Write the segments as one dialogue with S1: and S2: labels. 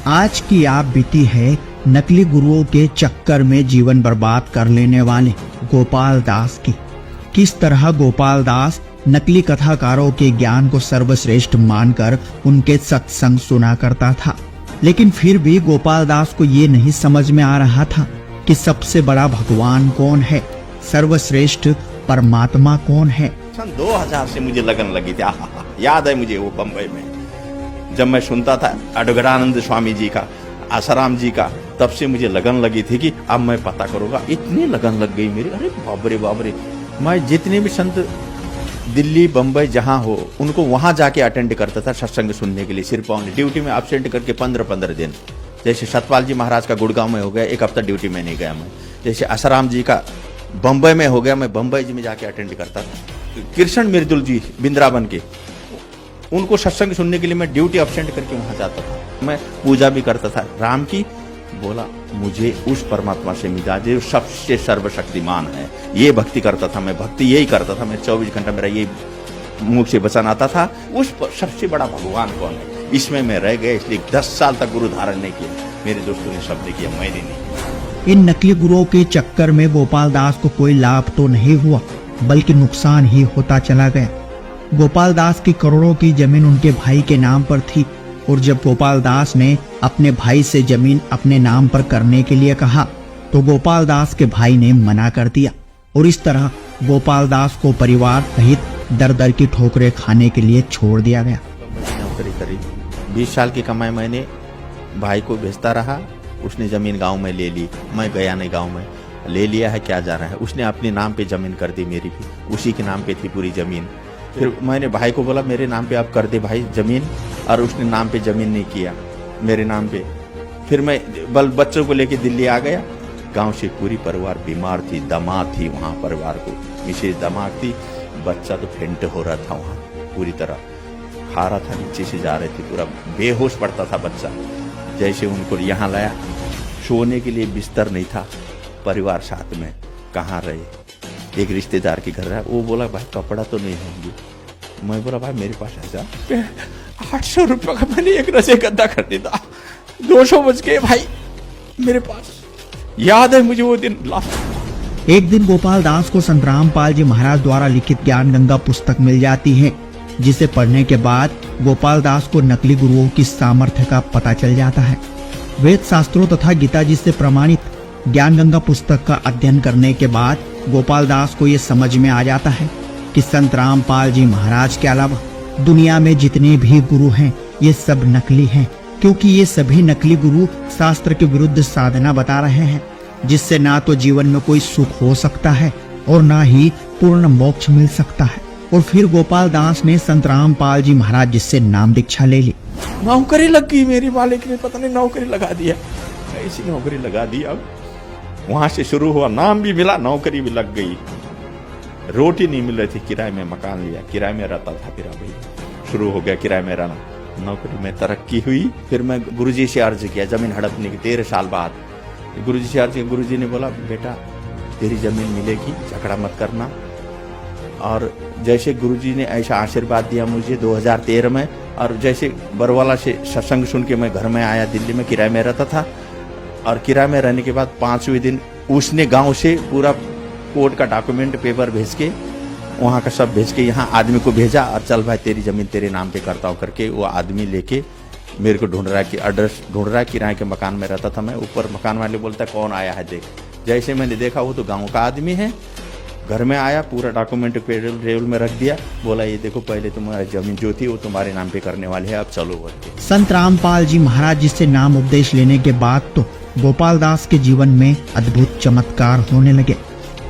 S1: आज की आप बीती है नकली गुरुओं के चक्कर में जीवन बर्बाद कर लेने वाले गोपाल दास की। किस तरह गोपाल दास नकली कथाकारों के ज्ञान को सर्वश्रेष्ठ मानकर उनके सत्संग सुना करता था, लेकिन फिर भी गोपाल दास को ये नहीं समझ में आ रहा था कि सबसे बड़ा भगवान कौन है, सर्वश्रेष्ठ परमात्मा कौन है।
S2: सन 2000 से मुझे लगन लगी थी। याद है मुझे वो बम्बई में जब मैं सुनता था अडगड़ानंद स्वामी जी का, आसाराम जी का, तब से मुझे लगन लगी थी कि अब मैं पता करूंगा। इतनी लगन लग गई मेरी, अरे बाबरे बाबरे। मैं जितने भी संत दिल्ली बम्बई जहां हो उनको वहां जाके अटेंड करता था सत्संग सुनने के लिए। सिर्फ ड्यूटी में एब्सेंट करके 15-15 दिन। जैसे सतपाल जी महाराज का गुड़गांव में हो गया, एक हफ्ता ड्यूटी में नहीं गया मैं। जैसे आसाराम जी का बम्बई में हो गया, मैं बम्बई जी में जाके अटेंड करता था। कृष्ण मिर्दुल जी बिंद्रावन के, उनको सत्संग सुनने के लिए मैं ड्यूटी एब्सेंट करके वहां जाता था। मैं पूजा भी करता था राम की। बोला मुझे उस परमात्मा से मिला जो सबसे सर्वशक्तिमान है, ये भक्ति करता था मैं। भक्ति यही करता था मैं, 24 घंटा मेरा ये मुख से वचन आता था। उस सबसे बड़ा भगवान कौन है, इसमें मैं रह गया। इसलिए 10 साल तक गुरु धारण नहीं किया। मेरे दोस्तों ने शब्द किया, मैंने नहीं।
S1: इन नकली गुरुओं के चक्कर में गोपाल दास को कोई लाभ तो नहीं हुआ, बल्कि नुकसान ही होता चला गया। गोपाल दास की करोड़ों की जमीन उनके भाई के नाम पर थी, और जब गोपाल दास ने अपने भाई से जमीन अपने नाम पर करने के लिए कहा तो गोपाल दास के भाई ने मना कर दिया, और इस तरह गोपाल दास को परिवार सहित दर दर की ठोकरें खाने के लिए छोड़ दिया गया।
S2: करीब 20 साल की कमाई मैंने भाई को भेजता रहा। उसने जमीन गांव में ले ली, मैं गया नहीं गांव में। ले लिया है, क्या जा रहा है। उसने अपने नाम पे जमीन कर दी, मेरी भी उसी के नाम पे थी पूरी जमीन। फिर मैंने भाई को बोला मेरे नाम पे आप कर दे भाई जमीन, और उसने नाम पे जमीन नहीं किया, मेरे नाम पे। फिर मैं बच्चों को लेके दिल्ली आ गया। गांव से पूरी परिवार बीमार थी, दामाद थी वहां, परिवार को मिसेज दामाद थी। बच्चा तो फेंट हो रहा था वहां, पूरी तरह खा रहा था, नीचे से जा रहे थे, पूरा बेहोश पड़ता था बच्चा। जैसे उनको यहाँ लाया, सोने के लिए बिस्तर नहीं था, परिवार साथ में कहाँ रहे। एक रिश्तेदार के घर रहा, वो बोला भाई कपड़ा तो नहीं होंगे। मैं बोला भाई मेरे पास ऐसा 800 रुपये का मैंने एक रसे गद्दा कर दिया, 200 बच गए भाई मेरे पास। याद है मुझे वो दिन लास्ट।
S1: एक दिन गोपाल दास को संत रामपाल जी महाराज द्वारा लिखित ज्ञान गंगा पुस्तक मिल जाती है, जिसे पढ़ने के बाद गोपाल दास को नकली गुरुओं की सामर्थ्य का पता चल जाता है। वेद शास्त्रों तथा गीता जी से प्रमाणित ज्ञान गंगा पुस्तक का अध्ययन करने के बाद गोपाल दास को ये समझ में आ जाता है कि संत रामपाल जी महाराज के अलावा दुनिया में जितने भी गुरु हैं ये सब नकली हैं, क्योंकि ये सभी नकली गुरु शास्त्र के विरुद्ध साधना बता रहे हैं, जिससे ना तो जीवन में कोई सुख हो सकता है और ना ही पूर्ण मोक्ष मिल सकता है। और फिर गोपाल दास ने संत रामपाल जी महाराज जिससे नाम दीक्षा ले ली।
S2: नौकरी लग गई मेरी, मालिक ने पता नहीं नौकरी लगा दिया, ऐसी नौकरी लगा दी। अब वहां से शुरू हुआ, नाम भी मिला, नौकरी भी लग गई। रोटी नहीं मिल रही थी, किराए में मकान लिया, किराए में रहता था। फिर अभी शुरू हो गया किराए में रहना। नौकरी में तरक्की हुई। फिर मैं गुरुजी से अर्ज किया जमीन हड़पने की 13 साल बाद। गुरुजी से अर्ज किया, गुरुजी ने बोला बेटा तेरी जमीन मिलेगी, झगड़ा मत करना। और जैसे गुरुजी ने ऐसा आशीर्वाद दिया मुझे 2013 में, और जैसे बरवाला से सत्संग सुन के मैं घर में आया, दिल्ली में किराए में रहता था। और किराए में रहने के बाद 5वें दिन उसने गांव से पूरा कोर्ट का डॉक्यूमेंट पेपर भेज के, वहाँ का सब भेज के यहाँ आदमी को भेजा, और चल भाई तेरी जमीन तेरे नाम पे करता हूँ करके वो आदमी लेके मेरे को ढूंढ रहा है कि एड्रेस ढूंढ रहा है। किराए के मकान में रहता था मैं। ऊपर मकान वाले बोलता है कौन आया है देख। जैसे मैंने देखा वो तो गाँव का आदमी है। घर में आया, पूरा डॉक्यूमेंट टेबल में रख दिया, बोला ये देखो पहले तुम्हारी जमीन जो थी वो तुम्हारे नाम पे करने वाले है, अब चलो बोलते।
S1: संत रामपाल जी महाराज जिससे नाम उपदेश लेने के बाद तो गोपाल दास के जीवन में अद्भुत चमत्कार होने लगे।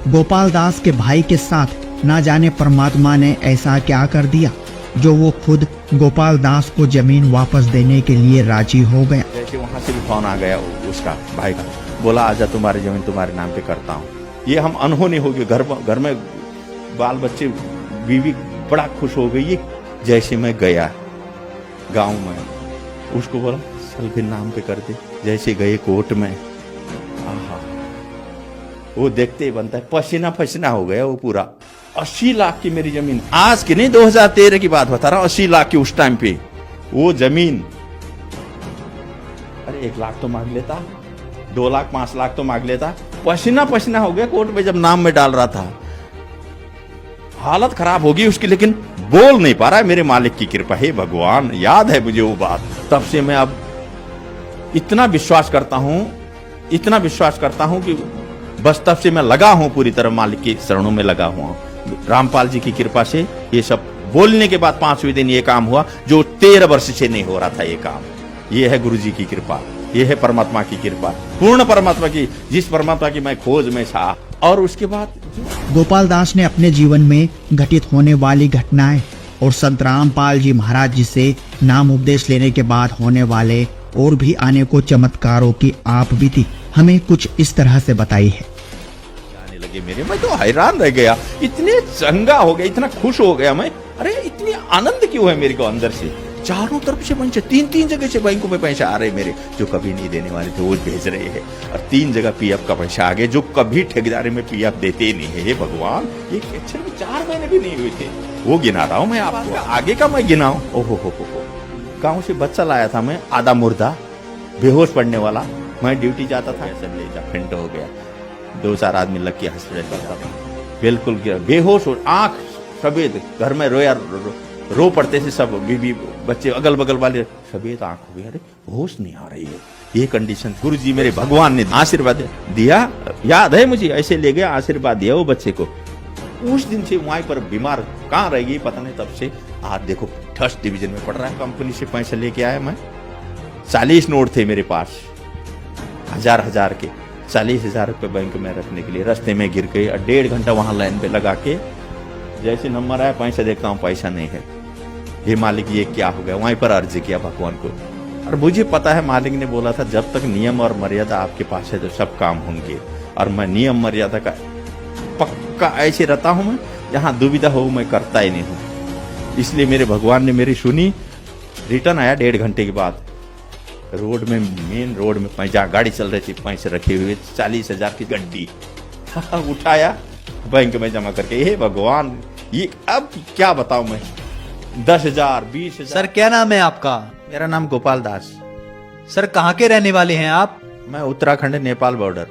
S1: गोपाल दास के भाई के साथ ना जाने परमात्मा ने ऐसा क्या कर दिया जो वो खुद गोपाल दास को जमीन वापस देने के लिए राजी हो गया।
S2: जैसे वहाँ से भी फोन आ गया उसका भाई का, बोला आजा तुम्हारी जमीन तुम्हारे नाम पे करता हूँ। ये हम अनहोनी हो गए, घर में बाल बच्चे बीवी बड़ा खुश हो गई। जैसे मैं गया गांव में, उसको बोला चल फिर नाम पे कर दे। जैसे गए कोर्ट में, आहा वो देखते ही बनता है पसीना पसीना हो गया वो पूरा। 80 लाख की मेरी जमीन, आज की नहीं 2013 की बात बता रहा हूँ, 80 लाख की उस टाइम पे वो जमीन अरे 1 लाख तो मांग लेता, 2 लाख 5 लाख तो मांग लेता। पसीना पसीना हो गया कोर्ट में जब नाम में डाल रहा था, हालत खराब होगी उसकी, लेकिन बोल नहीं पा रहा है। मेरे मालिक की कृपा है भगवान, याद है मुझे वो बात। तब से मैं अब इतना विश्वास करता हूं, इतना विश्वास करता हूं कि बस तब से मैं लगा हूं, पूरी तरह मालिक के शरणों में लगा हुआ हूं। रामपाल जी की कृपा से ये सब बोलने के बाद 5वें दिन ये काम हुआ जो 13 वर्ष से नहीं हो रहा था ये काम। ये है गुरु जी की कृपा, ये है परमात्मा की कृपा, पूर्ण परमात्मा की, जिस परमात्मा की मैं खोज में था। और उसके बाद
S1: गोपाल दास ने अपने जीवन में घटित होने वाली घटनाएं और संत रामपाल जी महाराज जी से नाम उपदेश लेने के बाद होने वाले और भी अनेकों चमत्कारों की आप बीती हमें कुछ इस तरह से बताई है।
S2: आने लगे मेरे, मैं तो हैरान रह गया, इतने चंगा हो गया, इतना खुश हो गया मैं। अरे इतनी आनंद क्यों है मेरे को अंदर से, चारों तरफ से पैसे, 3 जगह से बैंकों में पैसे आ रहे मेरे, जो कभी नहीं देने वाले थे वो भेज रहे हैं। और 3 जगह पीएफ का पैसा आ गया, जो कभी ठेकेदारी में पीएफ देते ही नहीं है। हे भगवान, ये एक्चुअली में 4 महीने भी नहीं हुए थे, वो गिना रहा हूं मैं आपको, आगे का मैं गिनाऊं। ओहो हो। गाँव से बच्चा लाया था मैं, आधा मुर्दा, बेहोश पड़ने वाला। मैं ड्यूटी जाता था, ऐसा ले जा फेंट हो गया, 2-4 आदमी लग के हॉस्पिटल जाता था, बिल्कुल गिरा, बेहोश हो, आंख सफेद, घर में रो पड़ते थे सब, बीबी बच्चे अगल बगल वाले, सफेद आंख हो गई, अरे होश नहीं आ रही है, ये कंडीशन। गुरु जी मेरे भगवान ने आशीर्वाद दिया, याद है मुझे, ऐसे ले गया, आशीर्वाद दिया वो बच्चे को। उस दिन से वहीं पर बीमार कहाँ रहेगी पता नहीं, तब से आज देखो फर्स्ट डिवीजन में पढ़ रहा है। कंपनी से पैसे लेके आया मैं, 40 नोट थे मेरे पास, 1000 के, 40,000 रुपये बैंक में रखने के लिए। रास्ते में गिर गए, 1.5 घंटा वहां लाइन पे लगा के, जैसे नंबर आया पैसा देखता हूँ पैसा नहीं है। हे मालिक ये क्या हो गया, वहीं पर अर्ज किया भगवान को। और मुझे पता है मालिक ने बोला था जब तक नियम और मर्यादा आपके पास है तो सब काम होंगे। और मैं नियम मर्यादा का पक्का ऐसे रहता हूं, मैं जहां दुविधा हो मैं करता ही नहीं हूं। इसलिए मेरे भगवान ने मेरी सुनी। रिटर्न आया 1.5 घंटे के बाद, रोड में, मेन रोड में जहाँ गाड़ी चल रही थी, पैसे रखे हुए 40,000 की गड्डी उठाया, बैंक में जमा करके। हे भगवान, ये अब क्या बताऊं मैं, 10,000 20,000।
S3: सर क्या नाम है आपका?
S2: मेरा नाम गोपाल दास।
S3: सर कहाँ के रहने वाले हैं आप?
S2: मैं उत्तराखंड नेपाल बॉर्डर।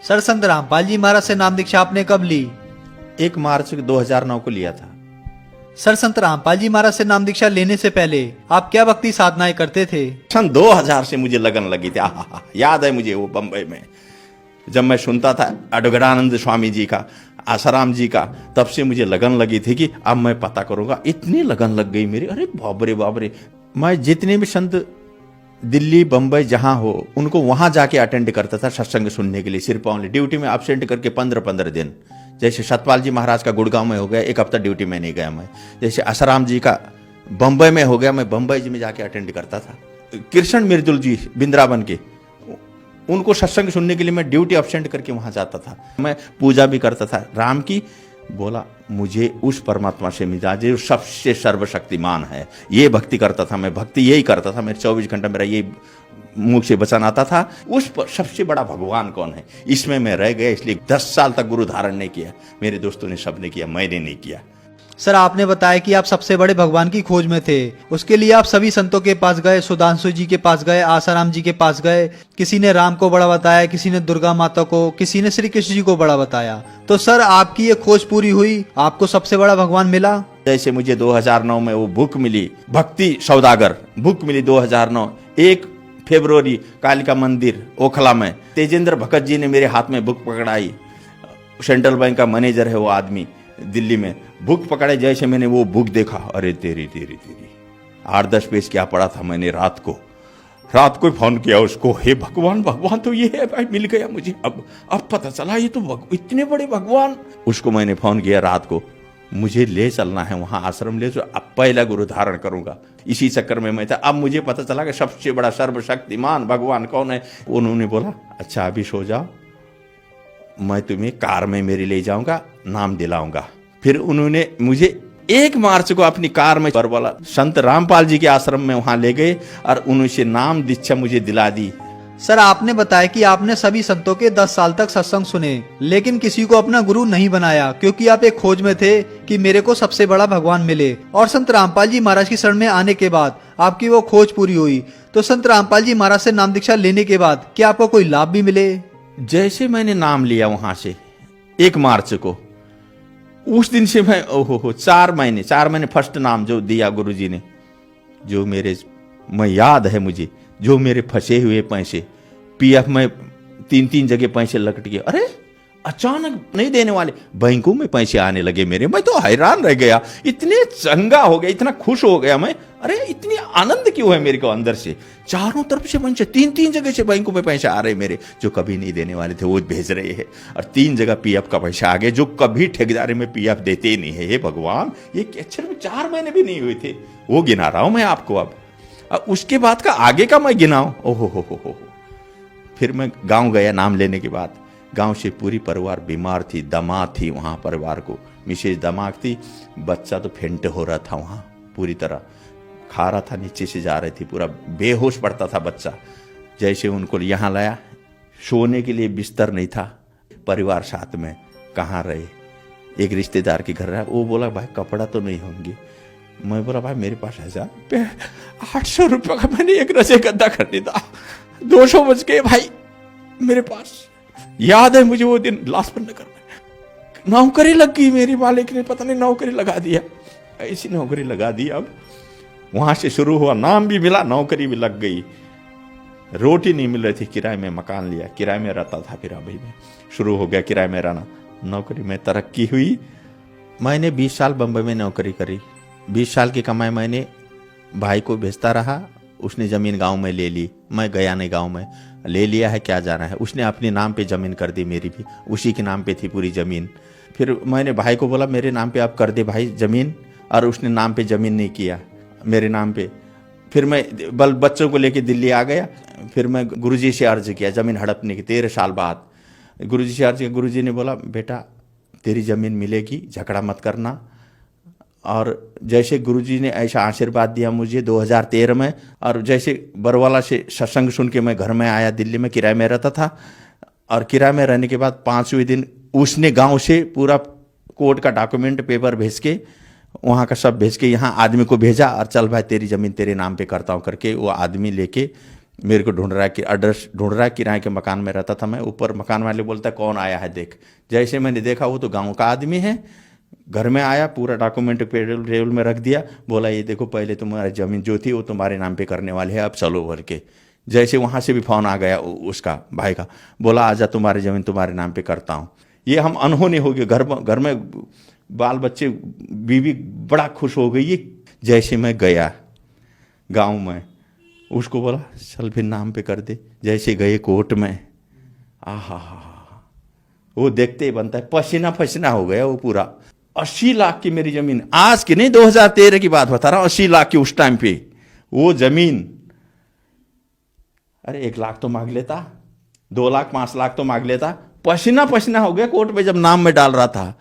S3: सर संत रामपाल जी महाराज से नाम दीक्षा आपने कब ली?
S2: 1 मार्च 2009 को लिया था।
S3: सर संत रामपाल जी महाराज से नाम दीक्षा लेने से पहले आप क्या भक्ति साधनाएं करते थे?
S2: सन 2000 से मुझे लगन लगी थी। याद है मुझे वो बम्बई में जब मैं सुनता था अडगड़ानंद स्वामी जी का, आसाराम जी का, तब से मुझे लगन लगी थी कि अब मैं पता करूंगा। इतनी लगन लग गई मेरी, अरे बाबरे बाबरे। मैं जितने भी संत दिल्ली बम्बई जहां हो उनको वहां जाके अटेंड करता था सत्संग सुनने के लिए, सिर्फ ओनली ड्यूटी में एब्सेंट करके 15-15 दिन। जैसे सतपाल जी महाराज का गुड़गांव में हो गया, 1 हफ्ता ड्यूटी में नहीं गया मैं। जैसे आसाराम जी का बम्बई में हो गया, मैं बम्बई जी में जाके अटेंड करता था। कृष्ण मिर्जुल जी बिंद्रावन के, उनको सत्संग सुनने के लिए मैं ड्यूटी एब्सेंट करके वहां जाता था। मैं पूजा भी करता था राम की। बोला मुझे उस परमात्मा से मिला जो सबसे सर्वशक्तिमान है, ये भक्ति करता था मैं। भक्ति यही करता था मैं, 24 घंटा मेरा ये मुंह से वचन आता था। उस सबसे बड़ा भगवान कौन है, इसमें मैं रह गया। इसलिए 10 साल तक गुरु धारण नहीं किया। मेरे दोस्तों ने सबने किया, मैंने नहीं किया।
S3: सर आपने बताया कि आप सबसे बड़े भगवान की खोज में थे। उसके लिए आप सभी संतों के पास गए, सुधांशु जी के पास गए, आसाराम जी के पास गए। किसी ने राम को बड़ा बताया, किसी ने दुर्गा माता को, किसी ने श्री कृष्ण जी को बड़ा बताया। तो सर आपकी ये खोज पूरी हुई, आपको सबसे बड़ा भगवान मिला।
S2: जैसे मुझे 2009 में वो बुक मिली, भक्ति सौदागर बुक मिली 2009, 1 फरवरी कालिका मंदिर ओखला में तेजेंद्र भगत जी ने मेरे हाथ में बुक पकड़ाई। सेंट्रल बैंक का मैनेजर है वो आदमी दिल्ली में। बुक पकड़े, जैसे मैंने वो बुक देखा, अरे तेरी 8-10 पेज क्या पढ़ा था मैंने। रात को फोन किया उसको, हे भगवान तो ये है भाई, मिल गया मुझे। अब पता चला ये तो इतने बड़े भगवान। उसको मैंने फोन किया रात को, मुझे ले चलना है वहां आश्रम ले, अब पहला गुरु धारण करूंगा। इसी चक्कर में मैं था। अब मुझे पता चला कि सबसे बड़ा सर्वशक्तिमान भगवान कौन है। उन्होंने बोला अच्छा अभी सो जाओ, मैं तुम्हें कार में मेरी ले जाऊंगा, नाम दिलाऊंगा। फिर उन्होंने मुझे 1 मार्च को अपनी कार में पर बोला संत रामपाल जी के आश्रम में वहां ले गए और उनसे नाम दीक्षा मुझे दिला दी।
S3: सर आपने बताया कि आपने सभी संतों के 10 साल तक सत्संग सुने, लेकिन किसी को अपना गुरु नहीं बनाया, क्योंकि आप एक खोज में थे कि मेरे को सबसे बड़ा भगवान मिले। और संत रामपाल जी महाराज की शरण में आने के बाद आपकी वो खोज पूरी हुई। तो संत रामपाल जी महाराज से नाम दीक्षा लेने के बाद क्या आपको कोई लाभ भी मिले?
S2: जैसे मैंने नाम लिया वहां से 1 मार्च को, उस दिन से मैं 4 महीने फर्स्ट नाम जो दिया गुरुजी ने, जो मेरे मैं याद है मुझे, जो मेरे फंसे हुए पैसे पीएफ में 3 जगह पैसे लकट गए। अरे अचानक नहीं देने वाले, बैंकों में पैसे आने लगे मेरे। मैं तो हैरान रह गया, इतने चंगा हो गया, इतना खुश हो गया मैं। अरे इतनी आनंद क्यों है मेरे को अंदर से, चारों तरफ से पैसे 3 जगह से बैंकों में पैसे आ रहे मेरे, जो कभी नहीं देने वाले थे वो भेज रहे हैं। और 3 जगह पीएफ का पैसा आ गया, जो कभी ठेकेदारी में पीएफ देते ही नहीं है। हे भगवान, ये अक्षर में 4 महीने भी नहीं हुए थे, वो गिना रहा हूं मैं आपको। अब उसके बाद का आगे का मैं गिनाऊं, ओहो। फिर मैं गांव गया नाम लेने के बाद। गांव से पूरी परिवार बीमार थी, दमा थी वहां परिवार को, मिसेज दमाग थी, बच्चा तो फेंट हो रहा था वहां, पूरी तरह खा रहा था, नीचे से जा रही थी, पूरा बेहोश पड़ता था बच्चा। जैसे उनको यहाँ लाया, सोने के लिए बिस्तर नहीं था, परिवार साथ में कहाँ रहे, एक रिश्तेदार के घर रहा। वो बोला भाई कपड़ा तो नहीं होंगे। मैं बोला भाई मेरे पास 800 रुपये का मैंने एक रसे गद्दा खरीदा, 200 बच गए भाई मेरे पास। याद है मुझे वो दिन लास्ट नगर में नौकरी लग गई मेरी, मालिक ने पता नहीं नौकरी लगा दिया, ऐसी नौकरी लगा दी। अब वहां से शुरू हुआ, नाम भी मिला, नौकरी भी लग गई, रोटी नहीं मिल रही थी, किराए में मकान लिया, किराए में रहता था। फिर अभी में शुरू हो गया किराए में रहना, नौकरी में तरक्की हुई। मैंने 20 साल बम्बई में नौकरी करी, 20 साल की कमाई मैंने भाई को भेजता रहा। उसने जमीन गांव में ले ली, मैं गया नहीं गांव में, ले लिया है क्या जाना है। उसने अपने नाम पे जमीन कर दी, मेरी भी उसी के नाम पे थी पूरी जमीन। फिर मैंने भाई को बोला मेरे नाम पे आप कर दे भाई जमीन, और उसने नाम पे जमीन नहीं किया मेरे नाम पे। फिर मैं बच्चों को लेके दिल्ली आ गया। फिर मैं गुरुजी से अर्ज किया जमीन हड़पने की, 13 साल बाद गुरुजी से अर्ज किया। गुरुजी ने बोला बेटा तेरी जमीन मिलेगी, झगड़ा मत करना। और जैसे गुरुजी ने ऐसा आशीर्वाद दिया मुझे 2013 में, और जैसे बरवाला से सत्संग सुन के मैं घर में आया, दिल्ली में किराए में रहता था, और किराए में रहने के बाद 5वें दिन उसने गांव से पूरा कोर्ट का डॉक्यूमेंट पेपर भेज के, वहाँ का सब भेज के यहाँ आदमी को भेजा, और चल भाई तेरी ज़मीन तेरे नाम पे करता हूँ करके वो आदमी लेके मेरे को ढूंढ रहा है, कि एड्रेस ढूंढ रहा है। किराए के मकान में रहता था मैं, ऊपर मकान वाले बोलता है कौन आया है देख। जैसे मैंने देखा वो तो गाँव का आदमी है, घर में आया, पूरा डॉक्यूमेंट टेबल में रख दिया, बोला ये देखो पहले तुम्हारी ज़मीन जो थी वो तुम्हारे नाम पे करने वाले है, अब चलो भर के। जैसे वहाँ से भी फ़ोन आ गया उसका भाई का, बोला आजा तुम्हारी ज़मीन तुम्हारे नाम पे करता हूँ। ये हम अनहोनी हो गए, घर में बाल बच्चे बीवी बड़ा खुश हो गई। जैसे मैं गया गांव में, उसको बोला चल फिर नाम पे कर दे। जैसे गए कोर्ट में, आहा वो देखते ही बनता है, पसीना पसीना हो गया वो पूरा। 80 लाख की मेरी जमीन, आज की नहीं 2013 की बात बता रहा हूँ, 80 लाख की उस टाइम पे वो जमीन। अरे 1 लाख तो मांग लेता, 2 लाख 5 लाख तो मांग लेता। पसीना पसीना हो गया कोर्ट में जब नाम में डाल रहा था,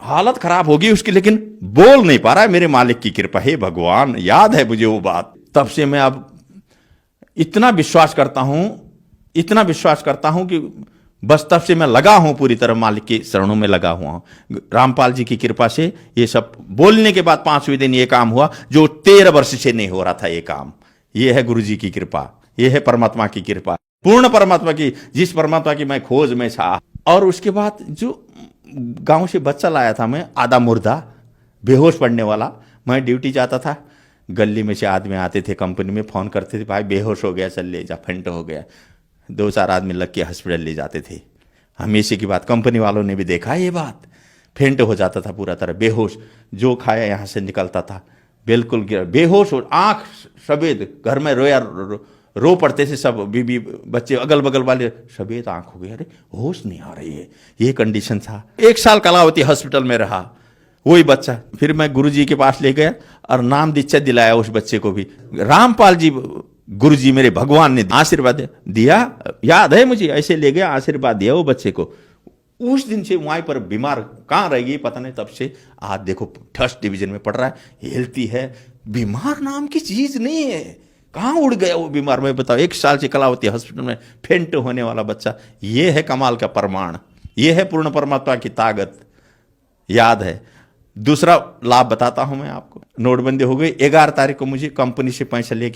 S2: हालत खराब होगी उसकी, लेकिन बोल नहीं पा रहा है। मेरे मालिक की कृपा है भगवान, याद है मुझे वो बात। तब से मैं अब इतना विश्वास करता हूं कि बस तब से मैं लगा हूं पूरी तरह मालिक के शरणों में लगा हुआ हूं। रामपाल जी की कृपा से ये सब बोलने के बाद 5वें दिन ये काम हुआ जो 13 वर्ष से नहीं हो रहा था ये काम। ये है गुरु जी की कृपा, ये है परमात्मा की कृपा, पूर्ण परमात्मा की, जिस परमात्मा की मैं खोज में था। और उसके बाद जो गांव से बच्चा लाया था मैं, आधा मुर्दा बेहोश पड़ने वाला, मैं ड्यूटी जाता था, गली में से आदमी आते थे, कंपनी में फ़ोन करते थे भाई बेहोश हो गया, चल ले जा, फेंट हो गया। 2-4 आदमी लग के हॉस्पिटल ले जाते थे। हमेशा की बात, कंपनी वालों ने भी देखा ये बात, फेंट हो जाता था पूरा तरह बेहोश, जो खाया यहाँ से निकलता था बिल्कुल गिरा बेहोश हो, आँख सफेद, घर में रो पड़ते थे सब, बीबी बच्चे अगल बगल वाले, सफेद आँख हो गई, अरे होश नहीं आ रही है, ये कंडीशन था। 1 साल कलावती हॉस्पिटल में रहा वही बच्चा। फिर मैं गुरुजी के पास ले गया और नाम दीक्षा दिलाया उस बच्चे को भी। रामपाल जी गुरुजी मेरे भगवान ने आशीर्वाद दिया, याद है मुझे, ऐसे ले गया आशीर्वाद दिया वो बच्चे को। उस दिन से वहीं पर बीमार कहाँ रह गई पता नहीं, तब से आज देखो फर्स्ट डिवीजन में पढ़ रहा है, हेल्थी है। बीमार नाम की चीज नहीं है, कहाँ उड़ गया वो बीमार, मैं बताओ। 1 साल से कलावती हॉस्पिटल में फेंट होने वाला बच्चा, ये है कमाल का प्रमाण, ये है पूर्ण परमात्मा की ताकत। याद है दूसरा लाभ बताता हूं मैं आपको। नोटबंदी हो गई, 11 तारीख को मुझे कंपनी से पैसा लेके